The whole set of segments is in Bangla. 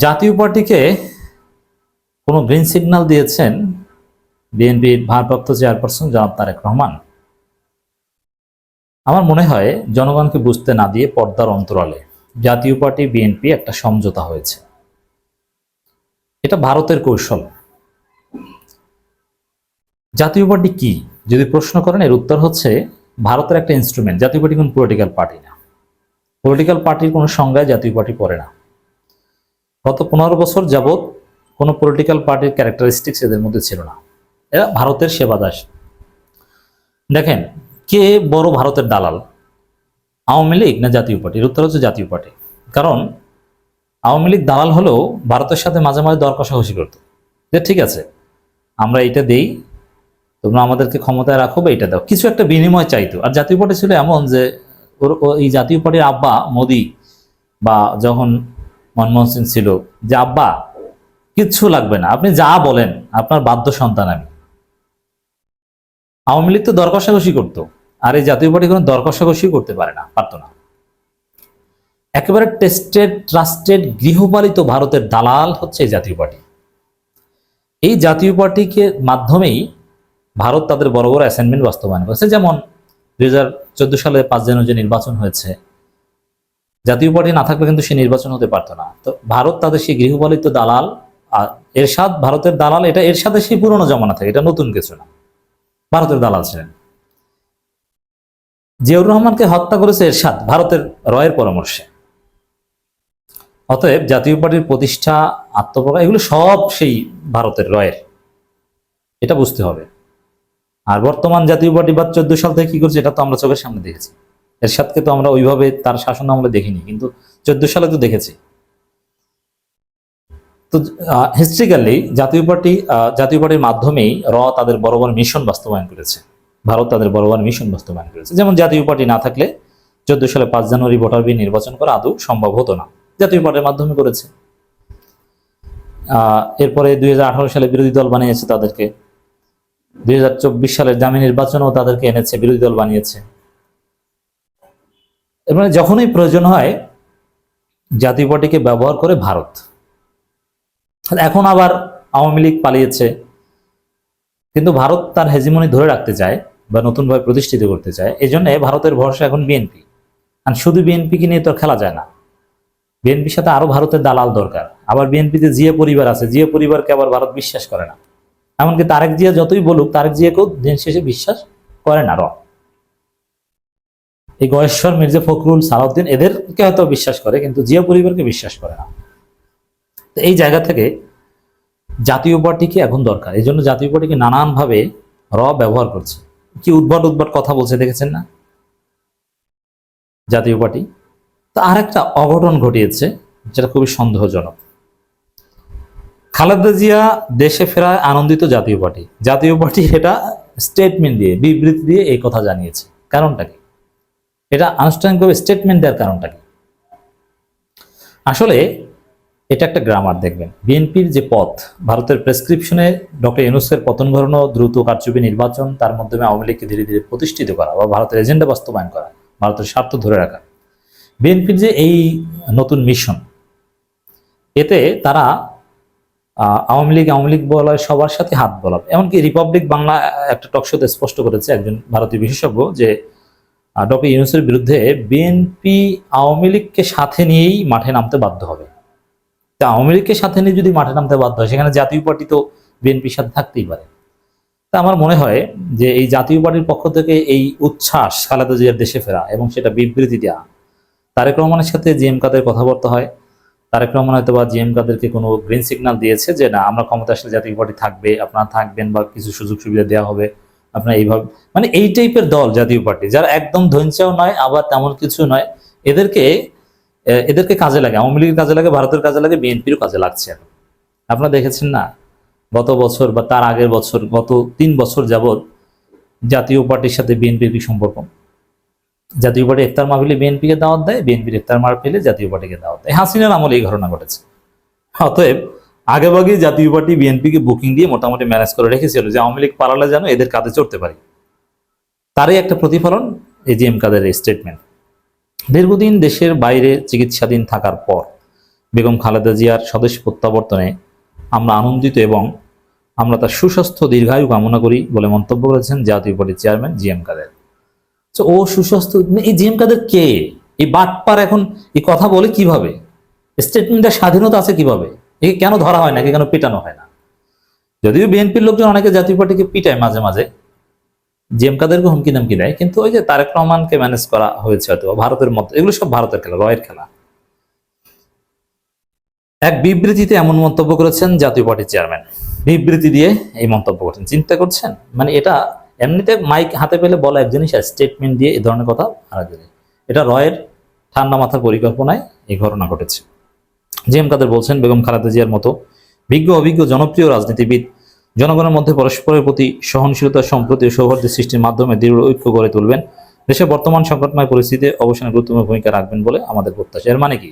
জাতীয় পার্টিকে কোনো গ্রিন সিগন্যাল দিয়েছেন বিএনপির ভারপ্রাপ্ত চেয়ারপারসন জনাব তারেক রহমান। আমার মনে হয় জনগণকে বুঝতে না দিয়ে পর্দার অন্তরালে জাতীয় পার্টি বিএনপি একটা সমঝোতা হয়েছে। এটা ভারতের কৌশল। জাতীয় পার্টি কি যদি প্রশ্ন করেন, এর উত্তর হচ্ছে ভারতের একটা ইনস্ট্রুমেন্ট। জাতীয় পার্টি কোন পলিটিক্যাল পার্টি না। পলিটিক্যাল পার্টির কোনো সংজ্ঞায় জাতীয় পার্টি পড়ে না। গত 15 বছর যাবৎ কোনো পলিটিক্যাল পার্টির ক্যারেক্টারিস্টিক্স এদের মধ্যে ছিল না। এরা ভারতের সেবাদাস। দেখেন, কে বড় ভারতের দালাল, আওয়ামী লীগ না জাতীয় পার্টি? এর উত্তর হচ্ছে জাতীয় পার্টি। কারণ আওয়ামী লীগ দালাল হলেও ভারতের সাথে মাঝে মাঝে দর কষাকষি করতো যে ঠিক আছে আমরা এইটা দেই, তোমরা আমাদেরকে ক্ষমতায় রাখো বা এইটা দাও, কিছু একটা বিনিময় চাইতো। আর জাতীয় পার্টি ছিল এমন যে এই জাতীয় পার্টির আব্বা মোদি বা যখন মনমোহন সিং ছিল, যে আব্বা কিচ্ছু লাগবে না, আপনি যা বলেন, আপনার বাধ্য সন্তান আমি। আওয়ামী লীগ তো দর কষাকষি করতো, আর এই জাতীয় পার্টি কোনো দর কষাকষি করতে পারে না, পারতো না। একেবারে টেস্টেড ট্রাস্টেড গৃহপালিত ভারতের দালাল হচ্ছে এই জাতীয় পার্টি। এই জাতীয় পার্টিকে মাধ্যমেই ভারত তাদের বড় বড় অ্যাসাইনমেন্ট বাস্তবায়ন করেছে। যেমন 2014 সালে 5 জানুয়ারি যে নির্বাচন হয়েছে, জাতীয় পার্টি না থাকলে কিন্তু সে নির্বাচন হতে পারতো না। তো ভারত তাদের সেই গৃহপালিত দালাল, এরশাদ ভারতের দালাল, এটা এরশাদের সেই পুরনো জমানা থেকে, এটা নতুন কিছু না, ভারতের দালাল ছিলেন। জিয়াউর রহমানকে হত্যা করেছে এরশাদ ভারতের রয়ের পরামর্শে। অতএব জাতীয় পার্টির প্রতিষ্ঠা, আত্মপ্রকাশ, এগুলো সব সেই ভারতের রয়ের, এটা বুঝতে হবে। আর বর্তমান জাতীয় পার্টি বা 14 সাল থেকে কি করছে এটা তো আমরা চোখের সামনে দেখেছি। এরশাদকে তো আমরা ওইভাবে তার শাসন আমলে দেখিনি, কিন্তু 14 সালে তো দেখেছি। তো হিস্ট্রিক্যালি জাতীয় পার্টির মাধ্যমেই তাদের বড় বড় মিশন বাস্তবায়ন করেছে। ভারত তাদের বড় বড় মিশন বাস্তবায়ন করেছে। যেমন জাতীয় পার্টি না থাকলে 14 সালে 5 জানুয়ারি ভোটার বিল নির্বাচন করা আদৌ সম্ভব হতো না, জাতীয় পার্টির মাধ্যমে করেছে। এরপরে 2018 সালে বিরোধী দল বানিয়েছে তাদেরকে, 2024 সালের জাতীয় নির্বাচনেও তাদেরকে এনেছে, বিরোধী দল বানিয়েছে। এবার যখনই প্রয়োজন হয় জাতীয় পার্টিকে ব্যবহার করে ভারত। এখন আবার আওয়ামী লীগ পালিয়েছে, কিন্তু ভারত তার হেজিমনি ধরে রাখতে চায় বা নতুনভাবে প্রতিষ্ঠিত করতে চায়। এই জন্য ভারতের ভরসা এখন বিএনপি। আর শুধু বিএনপিকে নিয়ে তো খেলা যায় না, বিএনপির সাথে আরো ভারতের দালাল দরকার। আবার বিএনপিতে জিয়া পরিবার আছে, জিয়া পরিবারকে আবার ভারত বিশ্বাস করে না। এমনকি তারেক জিয়া যতই বলুক, তারেক জিয়াকেও দিন শেষে বিশ্বাস করে না। এই গয়েশ্বর, মির্জা ফখরুল, সালাউদ্দিন এদেরকে হয়তো বিশ্বাস করে, কিন্তু জিয়া পরিবারকে বিশ্বাস করে না। তো এই জায়গা থেকে জাতীয় পার্টিকে এখন দরকার। এই জন্য জাতীয় পার্টিকে নানানভাবে ব্যবহার করছে। কি উদ্ভট কথা বলছে দেখেছেন না জাতীয় পার্টি? তো আর একটা অঘটন ঘটিয়েছে যেটা খুবই সন্দেহজনক। খালেদা জিয়া দেশে ফেরায় আনন্দিত জাতীয় পার্টি এটা স্টেটমেন্ট দিয়ে, বিবৃতি দিয়ে এই কথা জানিয়েছে। কারণটা কি? এটা আনুষ্ঠানিকভাবে স্টেটমেন্ট দেওয়ার কারণটা কি? আসলে এটা একটা গ্রামার। দেখবেন বিএনপির যে পথ, ভারতের প্রেসক্রিপশনে ডক্টর ইউনূসের পতন ঘটানো, দ্রুত কারচুপি নির্বাচন, তার মাধ্যমে আওয়ামী লীগকে ধীরে ধীরে প্রতিষ্ঠিত করা বা ভারতের এজেন্ডা বাস্তবায়ন করা, ভারতের স্বার্থ ধরে রাখা, বিএনপির যে এই নতুন মিশন, এতে তারা আওয়ামী লীগ বলায় সবার সাথে হাত বলাবে। এমনকি রিপাবলিক বাংলা একটা টকশোতে স্পষ্ট করেছে একজন ভারতীয় বিশেষজ্ঞ যে ডক্টর ইউনূসের বিরুদ্ধে বিএনপি আওয়ামী লীগকে সাথে নিয়েই মাঠে নামতে বাধ্য হবে। তা আওয়ামী লীগকে সাথে নিয়ে যদি মাঠে নামতে বাধ্য হয়, সেখানে জাতীয় পার্টি তো বিএনপির সাথে থাকতেই পারে। তা আমার মনে হয় যে এই জাতীয় পার্টির পক্ষ থেকে এই উচ্ছ্বাস, খালেদা জিয়ার দেশে ফেরা এবং সেটা বিবৃতি দেওয়া, তারেক রহমানের সাথে জিএম কাদের কথাবার্তা হয়, তারেক রহমান হয়তো বা জিএম কাদেরকে কোনো গ্রিন সিগন্যাল দিয়েছে যে না, আমরা ক্ষমতা আসলে জাতীয় পার্টি থাকবে, আপনারা থাকবেন বা কিছু সুযোগ সুবিধা দেওয়া হবে, আপনার এইভাবে, মানে এই টাইপের দল জাতীয় পার্টি, যারা একদম ধৈর্যও নয় আবার তেমন কিছু নয়। এদেরকে কাজে লাগে, আওয়ামী লীগের কাজে লাগে, ভারতের কাজে লাগে, বিএনপিরও কাজে লাগছে। এখন আপনারা দেখেছেন না, গত বছর বা তার আগের বছর, গত 3 বছর যাবৎ জাতীয় পার্টির সাথে বিএনপির কি সম্পর্ক? জাতীয় পার্টি ইফতার মাহফিলে বিএনপিকে দাওয়াত দেয়, বিএনপির ইফতার মাহফিলে জাতীয় পার্টিকে দাওয়াত দেয়। হাসিনার আমলে এই ঘটনা ঘটেছে। অতএব আগেভাগে জাতীয় পার্টি বিএনপিকে বুকিং দিয়ে মোটামুটি ম্যানেজ করে রেখেছিল যে আওয়ামী লীগ পালালে যেন এদের কাঁধে চড়তে পারি। তারই একটা প্রতিফলন এই জিএম কাদের স্টেটমেন্ট। দীর্ঘদিন দেশের বাইরে চিকিৎসাধীন থাকার পর বেগম খালেদা জিয়ার স্বদেশ প্রত্যাবর্তনে আমরা আনন্দিত এবং আমরা তার সুস্বাস্থ্য দীর্ঘায়ু কামনা করি বলে মন্তব্য করেছেন জাতীয় পার্টির চেয়ারম্যান জি এম কাদের। তো ও সুস্বাস্থ্য, এই জি এম কাদের কে? এই বাটপার এখন এই কথা বলে কিভাবে? স্টেটমেন্টের স্বাধীনতা আছে কিভাবে? একে কেন ধরা হয় না, একে কেন পেটানো হয় না? যদিও বিএনপির লোকজন অনেকে জাতীয় পার্টিকে পিটায় মাঝে মাঝে, জি এম কাদেরকে হুমকি দামকি দেয়, কিন্তু ওই যে তারেক রহমানকে ম্যানেজ করা হয়েছে হয়তো ভারতের মতো, এগুলো সব ভারতের খেলা, রয়ের খেলা। এক বিবৃতিতে এমন মন্তব্য করেছেন জাতীয় পার্টির চেয়ারম্যান, বিবৃতি দিয়ে এই মন্তব্য করছেন। চিন্তা করছেন, মানে এটা এমনিতে মাইক হাতে পেলে বলা এক জিনিস, আর স্টেটমেন্ট দিয়ে এই ধরনের কথা আর এক জিনিস। এটা রয়ের ঠান্ডা মাথার পরিকল্পনায় এই ঘটনা ঘটেছে। জি এম কাদের বলছেন, বেগম খালেদা জিয়ার মতো বিজ্ঞ অভিজ্ঞ জনপ্রিয় রাজনীতিবিদ জনগণের মধ্যে পরস্পরের প্রতি সহনশীলতা, সম্প্রতি ও সৌহার্দ্য সৃষ্টির মাধ্যমে দৃঢ় ঐক্য গড়ে তুলবেন। দেশের বর্তমান সংকটময় পরিস্থিতিতে অবসানে গুরুত্বপূর্ণ ভূমিকা রাখবেন বলে আমাদের প্রত্যাশা। এর মানে কি?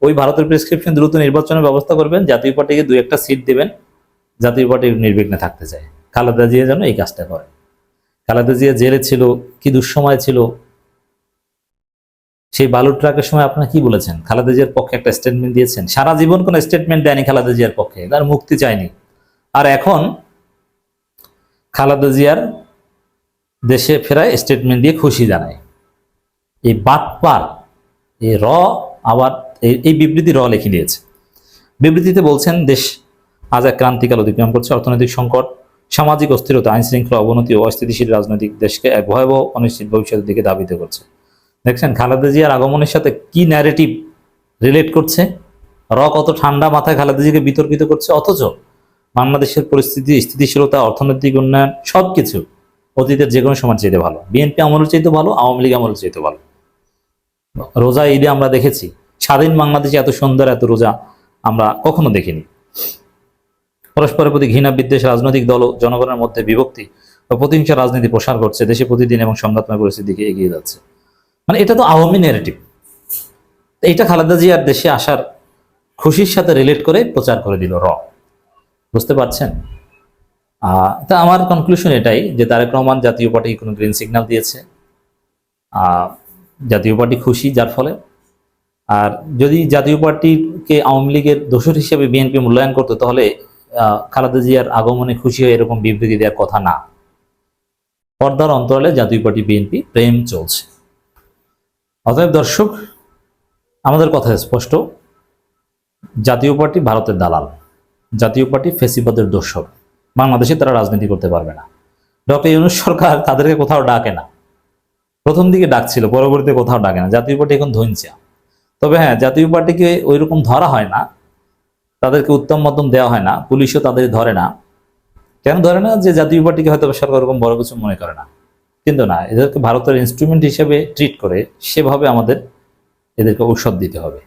ওই ভারতের প্রেসক্রিপশন দ্রুত নির্বাচনের ব্যবস্থা করবেন, জাতীয় পার্টিকে 2-1টা সিট দেবেন, জাতীয় পার্টি নির্বিঘ্নে থাকতে চায়। খালেদা জিয়া যেন এই কাজটা করে। খালেদা জিয়া জেলে ছিল, কি দুঃসময় ছিল। সেই বালু ট্রাকের সময় আপনারা কি বলেছেন? খালেদা জিয়ার পক্ষে একটা স্টেটমেন্ট দিয়েছেন। সারা জীবন কোনো স্টেটমেন্ট দেয়নি খালেদা জিয়ার পক্ষে, তার মুক্তি চায়নি। আর এখন খালেদা জিয়ার দেশে ফেরায় স্টেটমেন্ট দিয়ে খুশি জানায়। এই বাটপার, এই আবার এই বিবৃতি লিখে দিয়েছে। বিবৃতিতে বলছেন, দেশ আজ এক ক্রান্তিকাল অতিক্রম করছে। অর্থনৈতিক সংকট, সামাজিক অস্থিরতা, আইন শৃঙ্খলা অবনতি ও অস্থিতিশীল রাজনৈতিক দেশকে এক ভয়াবহ অনিশ্চিত ভবিষ্যতের দিকে ধাবিত করছে। দেখছেন খালেদা জিয়ার আগমনের সাথে কি ন্যারেটিভ রিলেট করছে। কত ঠান্ডা মাথায় খালেদা জিয়াকে বিতর্কিত করছে, অথচ বাংলাদেশের পরিস্থিতি, স্থিতিশীলতা, অর্থনৈতিক উন্নয়ন সবকিছু অতীতের যে কোনো সময় চাইতে ভালো। বিএনপি আমলের চাইতে ভালো, আওয়ামী লীগ আমলের চাইতে ভালো। রোজা ঈদে আমরা দেখেছি, স্বাধীন বাংলাদেশে এত সুন্দর এত রোজা আমরা কখনো দেখিনি। পরস্পরের প্রতি ঘৃণা, বিদ্বেষ, রাজনৈতিক দল ও জনগণের মধ্যে বিভক্তি ও প্রতিহিংসা রাজনীতি প্রসার করছে, দেশে প্রতিদিন এবং সংঘাতময় পরিস্থিতির দিকে এগিয়ে যাচ্ছে। মানে এটা তো আওয়ামী ন্যারেটিভ। এইটা খালেদা জিয়ার দেশে আসার খুশির সাথে রিলেট করে প্রচার করে দিল বুঝতে পারছেন? তা আমার কনক্লুশন এটাই যে তারেক রহমান জাতীয় পার্টি কোনো গ্রিন সিগন্যাল দিয়েছে, জাতীয় পার্টি খুশি যার ফলে। আর যদি জাতীয় পার্টিকে আওয়ামী লীগের দোসর হিসেবে বিএনপি মূল্যায়ন করতো, তাহলে খালেদা জিয়ার আগমনে খুশি হয়ে এরকম বিবৃতি দেওয়ার কথা না। পর্দার অন্তরালে জাতীয় পার্টি বিএনপি প্রেম চলছে। অতএব দর্শক, আমাদের কথা স্পষ্ট, জাতীয় পার্টি ভারতের দালাল, জাতীয় পার্টি ফেসিবাদের দোসর। বাংলাদেশে তারা রাজনীতি করতে পারবে না। ডক্টর ইউনূস সরকার তাদেরকে কোথাও ডাকে না, প্রথম দিকে ডাকছিল, পরবর্তীতে কোথাও ডাকে না। জাতীয় পার্টি এখন ধৈর্যা। তবে হ্যাঁ, জাতীয় পার্টিকে ওই রকম ধরা হয় না, তাদেরকে উত্তম মধ্যম দেওয়া হয় না, পুলিশও তাদের ধরে না। কেন ধরে না? যে জাতীয় পার্টিকে হয়তো সরকার ওরকম বড় কিছু মনে করে না। কিন্তু না, এদেরকে ভারতের ইনস্ট্রুমেন্ট হিসেবে ট্রিট করে, সেভাবে আমাদের এদেরকে ঔষধ দিতে হবে।